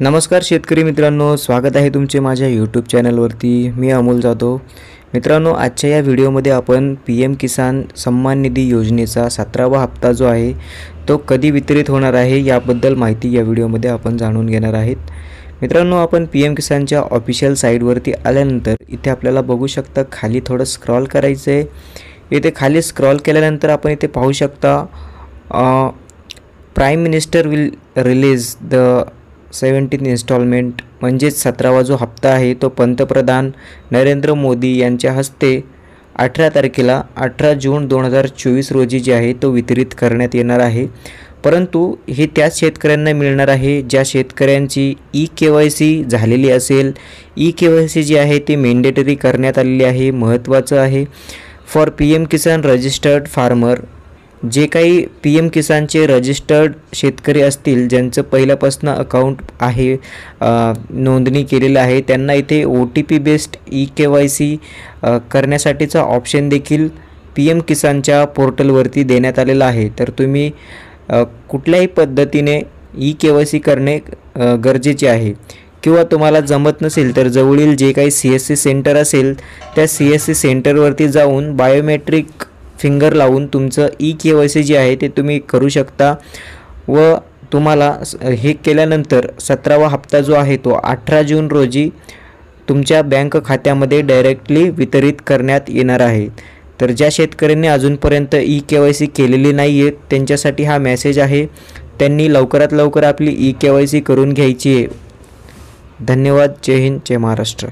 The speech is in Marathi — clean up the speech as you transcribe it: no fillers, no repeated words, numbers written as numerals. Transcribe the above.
नमस्कार शेतकरी मित्रांनो, स्वागत आहे तुमचे माझ्या यूट्यूब चॅनलवरती। मी अमोल जाधव। मित्रांनो, आजच्या या व्हिडिओमध्ये आपण PM किसान सन्मान निधी योजनेचा 17वा हप्ता जो आहे तो कधी वितरित होणार आहे याबद्दल माहिती या व्हिडिओमध्ये आपण जाणून घेणार आहोत। मित्रांनो, आपण PM किसानच्या ऑफिशियल साइटवरती आल्यानंतर इथे आपल्याला बघू शकता खाली थोडं स्क्रॉल करायचं आहे। इथे खाली स्क्रॉल केल्यानंतर आपण इथे पाहू शकता prime minister will release the 17th instalment म्हणजेच 17वा जो हप्ता आहे तो पंतप्रधान नरेंद्र मोदी यांच्या हस्ते 18 तारखेला 18 जून 2024 रोजी जे आहे तो वितरित करण्यात येणार आहे। परंतु हे त्याच शेतकऱ्यांना मिळणार आहे ज्या शेतकऱ्यांची EKYC झालेली असेल। EKYC जी आहे ती मॅन्डेटरी करण्यात आलेली आहे। महत्त्वाचं आहे for PM Kisan registered farmer, जे काही PM किसानचे रजिस्टर्ड शेतकरी असतील ज्यांचं पहिल्यापासून अकाउंट आहे, नोंदणी केलेलं आहे, त्यांना इथे OTP बेस्ड EKYC करण्यासाठीचा ऑप्शन देखील PM किसानच्या पोर्टलवरती देण्यात आलेला आहे। तर तुम्ही कुठल्याही पद्धतीने EKYC करणे गरजेचे आहे। किंवा तुम्हाला जमत नसेल तर जवळील जे काही CSC सेंटर असेल त्या CSC सेंटरवरती जाऊन बायोमेट्रिक फिंगर लावून तुमचं EKYC जे आहे ते तुम्ही करू शकता व तुम्हाला हे केल्यानंतर 17वा हप्ता जो आहे तो 18 जून रोजी तुमच्या बँक खात्यामध्ये डायरेक्टली वितरित करण्यात येणार आहे। तर ज्या शेतकऱ्यांनी अजूनपर्यंत EKYC केलेली नाही आहे त्यांच्यासाठी हा मेसेज आहे, त्यांनी लवकरात लवकर आपली EKYC करून घ्यायची आहे। धन्यवाद। जय हिंद, जय महाराष्ट्र।